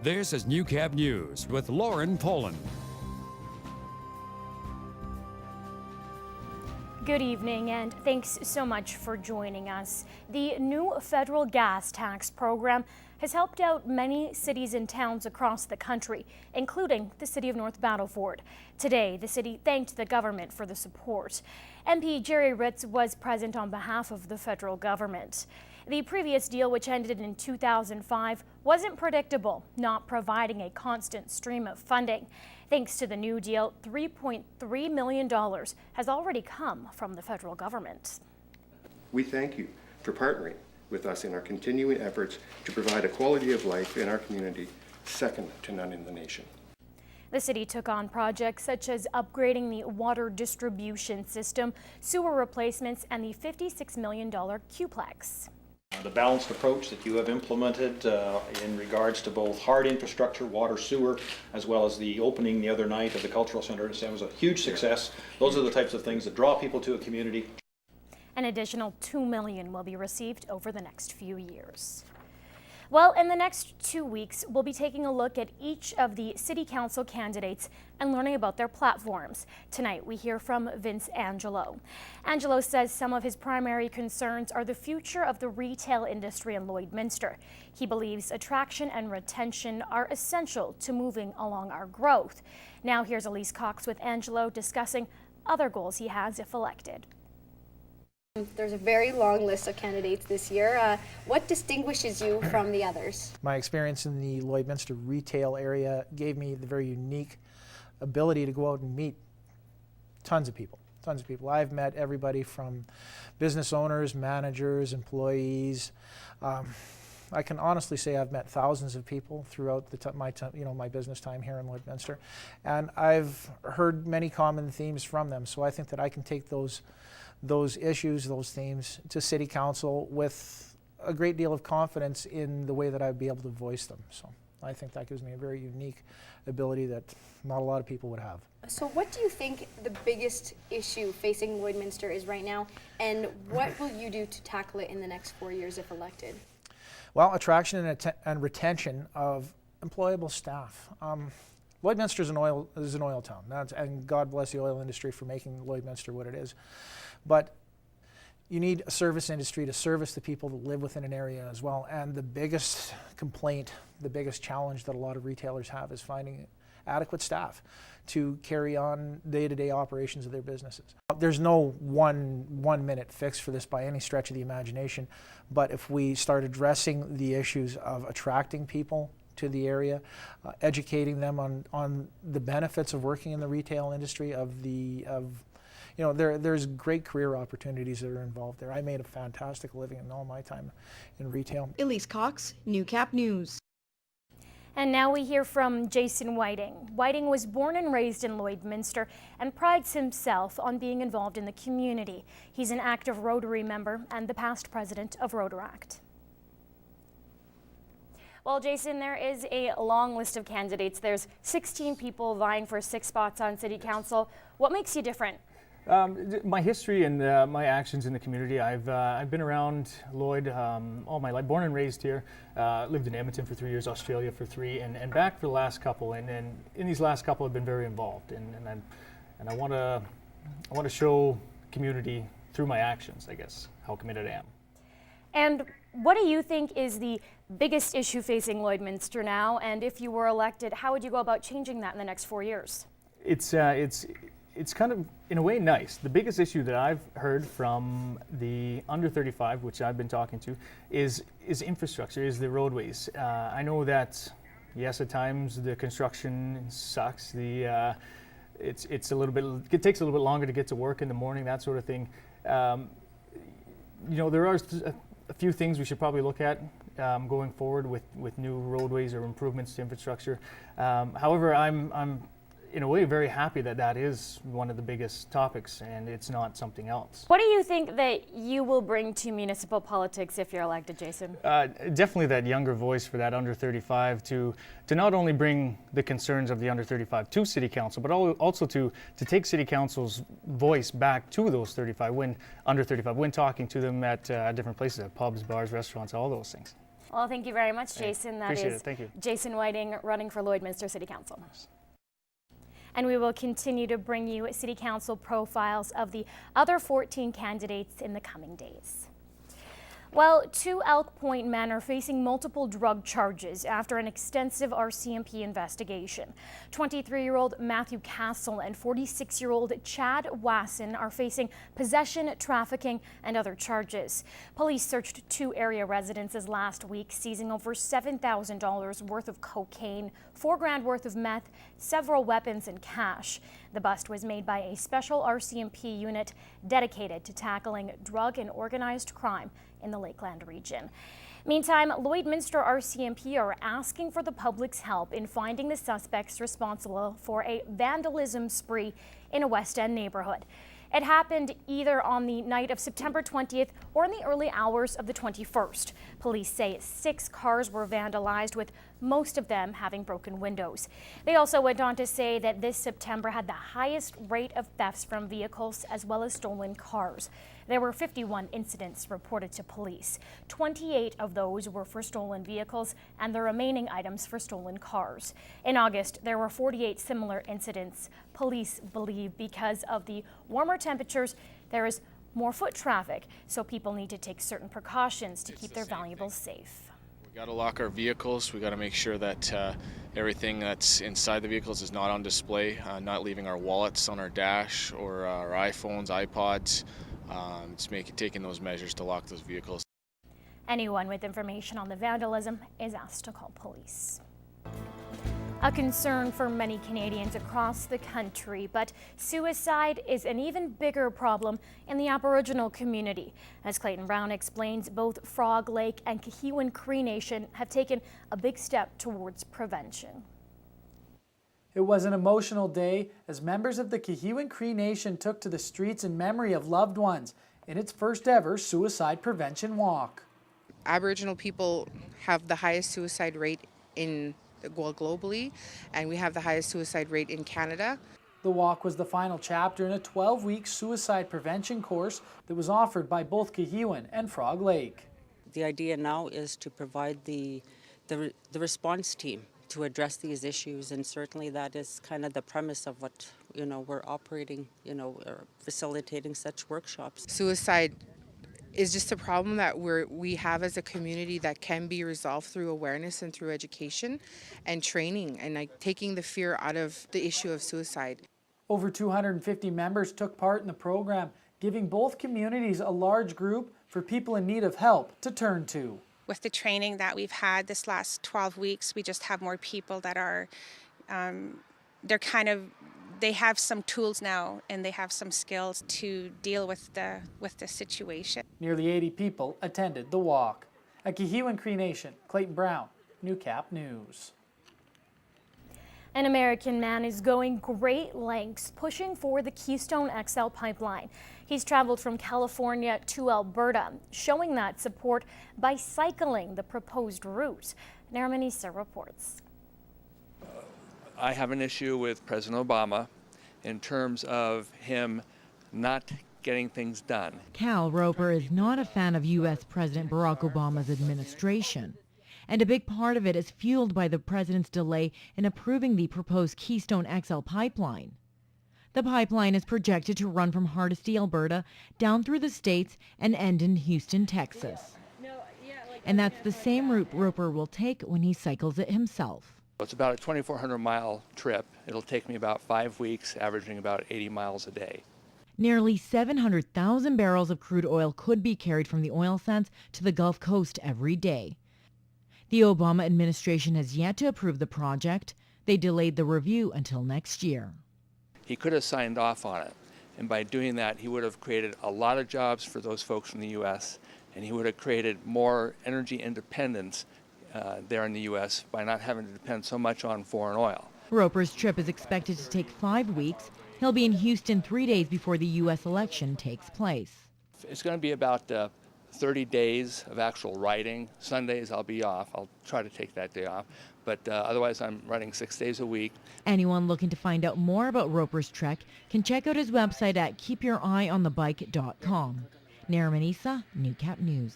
This is Newcap News with Lauren Poland. Good evening and thanks so much for joining us. The new federal gas tax program has helped out many cities and towns across the country, including the city of North Battleford. Today, the city thanked the government for the support. MP Jerry Ritz was present on behalf of the federal government. The previous deal, which ended in 2005, wasn't predictable, not providing a constant stream of funding. Thanks to the new deal, $3.3 million has already come from the federal government. We thank you for partnering with us in our continuing efforts to provide a quality of life in our community second to none in the nation. The city took on projects such as upgrading the water distribution system, sewer replacements, and the $56 million Qplex. The balanced approach that you have implemented in regards to both hard infrastructure, water, sewer, as well as the opening the other night of the cultural center was a huge success. Those are the types of things that draw people to a community. An additional $2 million will be received over the next few years. Well, in the next 2 weeks, we'll be taking a look at each of the city council candidates and learning about their platforms. Tonight, we hear from Vince Angelo. Angelo says some of his primary concerns are the future of the retail industry in Lloydminster. He believes attraction and retention are essential to moving along our growth. Now here's Elise Cox with Angelo discussing other goals he has if elected. There's a very long list of candidates this year. What distinguishes you from the others? My experience in the Lloydminster retail area gave me the very unique ability to go out and meet tons of people. I've met everybody from business owners, managers, employees. I can honestly say I've met thousands of people throughout my business time here in Lloydminster, and I've heard many common themes from them. So I think that I can take those issues, those themes to City Council with a great deal of confidence in the way that I'd be able to voice them. So I think that gives me a very unique ability that not a lot of people would have. So what do you think the biggest issue facing Lloydminster is right now, and what will you do to tackle it in the next 4 years if elected? Well, attraction and retention of employable staff. Lloydminster is an oil town, and God bless the oil industry for making Lloydminster what it is. But you need a service industry to service the people that live within an area as well. And the biggest complaint, the biggest challenge that a lot of retailers have is finding adequate staff to carry on day-to-day operations of their businesses. There's no one-minute fix for this by any stretch of the imagination, but if we start addressing the issues of attracting people to the area, educating them on the benefits of working in the retail industry, there's great career opportunities that are involved there. I made a fantastic living in all my time in retail. Elise Cox, Newcap News. And now we hear from Jason Whiting. Whiting was born and raised in Lloydminster and prides himself on being involved in the community. He's an active Rotary member and the past president of Rotaract. Well, Jason, there is a long list of candidates. There's 16 people vying for 6 spots on City Council. What makes you different? My history and my actions in the community. I've been around Lloyd all my life. Born and raised here. Lived in Edmonton for 3 years, Australia for 3, and back for the last couple. And in these last couple, I've been very involved. And I want to show community through my actions, I guess, how committed I am. And what do you think is the biggest issue facing Lloydminster now? And if you were elected, how would you go about changing that in the next 4 years? It's kind of, in a way, nice. The biggest issue that I've heard from the under 35, which I've been talking to, is infrastructure, is the roadways. I know that, yes, at times the construction sucks. It takes a little bit longer to get to work in the morning, that sort of thing. There are a few things we should probably look at going forward with new roadways or improvements to infrastructure. However, I'm in a way very happy that is one of the biggest topics and it's not something else. What do you think that you will bring to municipal politics if you're elected, Jason? Definitely that younger voice for that under 35 to not only bring the concerns of the under 35 to City Council, but also to take City Council's voice back to those under 35 when talking to them at different places, at pubs, bars, restaurants, all those things. Well, thank you very much, Jason. That appreciate is it. Thank you. Jason Whiting running for Lloydminster City Council. And we will continue to bring you City Council profiles of the other 14 candidates in the coming days. Well, 2 Elk Point men are facing multiple drug charges after an extensive RCMP investigation. 23-year-old Matthew Castle and 46-year-old Chad Wasson are facing possession, trafficking, and other charges. Police searched 2 area residences last week, seizing over $7,000 worth of cocaine, $4 grand worth of meth, several weapons, and cash. The bust was made by a special RCMP unit dedicated to tackling drug and organized crime in the Lakeland region. Meantime, Lloydminster RCMP are asking for the public's help in finding the suspects responsible for a vandalism spree in a West End neighborhood. It happened either on the night of September 20th or in the early hours of the 21st. Police say 6 cars were vandalized, with most of them having broken windows. They also went on to say that this September had the highest rate of thefts from vehicles as well as stolen cars. There were 51 incidents reported to police. 28 of those were for stolen vehicles and the remaining items for stolen cars. In August, there were 48 similar incidents. Police believe because of the warmer temperatures, there is more foot traffic, so people need to take certain precautions to keep their valuables safe. We got to lock our vehicles. We got to make sure that everything that's inside the vehicles is not on display, not leaving our wallets on our dash or our iPhones, iPods. Taking those measures to lock those vehicles. Anyone with information on the vandalism is asked to call police. A concern for many Canadians across the country, but suicide is an even bigger problem in the Aboriginal community. As Clayton Brown explains, both Frog Lake and Kahiwin Cree Nation have taken a big step towards prevention. It was an emotional day as members of the Kahiwin Cree Nation took to the streets in memory of loved ones in its first ever suicide prevention walk. Aboriginal people have the highest suicide rate globally, and we have the highest suicide rate in Canada. The walk was the final chapter in a 12-week suicide prevention course that was offered by both Kahiwin and Frog Lake. The idea now is to provide the response team to address these issues, and certainly that is kind of the premise of what we're operating, or facilitating such workshops. Suicide is just a problem that we have as a community that can be resolved through awareness and through education and training, and taking the fear out of the issue of suicide. Over 250 members took part in the program, giving both communities a large group for people in need of help to turn to. With the training that we've had this last 12 weeks, we just have more people that are, they have some tools now and they have some skills to deal with the situation. Nearly 80 people attended the walk. At Kahiwin Cree Nation, Clayton Brown, Newcap News. An American man is going great lengths pushing for the Keystone XL pipeline. He's traveled from California to Alberta, showing that support by cycling the proposed route. Naraman Issa reports. I have an issue with President Obama in terms of him not getting things done. Cal Roper is not a fan of U.S. President Barack Obama's administration. And a big part of it is fueled by the president's delay in approving the proposed Keystone XL pipeline. The pipeline is projected to run from Hardisty, Alberta, down through the states and end in Houston, Texas. And that's the same route Roper will take when he cycles it himself. It's about a 2,400-mile trip. It'll take me about 5 weeks, averaging about 80 miles a day. Nearly 700,000 barrels of crude oil could be carried from the oil sands to the Gulf Coast every day. The Obama administration has yet to approve the project. They delayed the review until next year. He could have signed off on it, and by doing that, he would have created a lot of jobs for those folks from the U.S., and he would have created more energy independence there in the U.S. by not having to depend so much on foreign oil. Roper's trip is expected to take 5 weeks. He'll be in Houston 3 days before the U.S. election takes place. It's going to be about 30 days of actual riding. Sundays I'll be off. I'll try to take that day off. But otherwise I'm riding 6 days a week. Anyone looking to find out more about Roper's trek can check out his website at keepyoureyonthebike.com. Naraman Issa, Newcap News.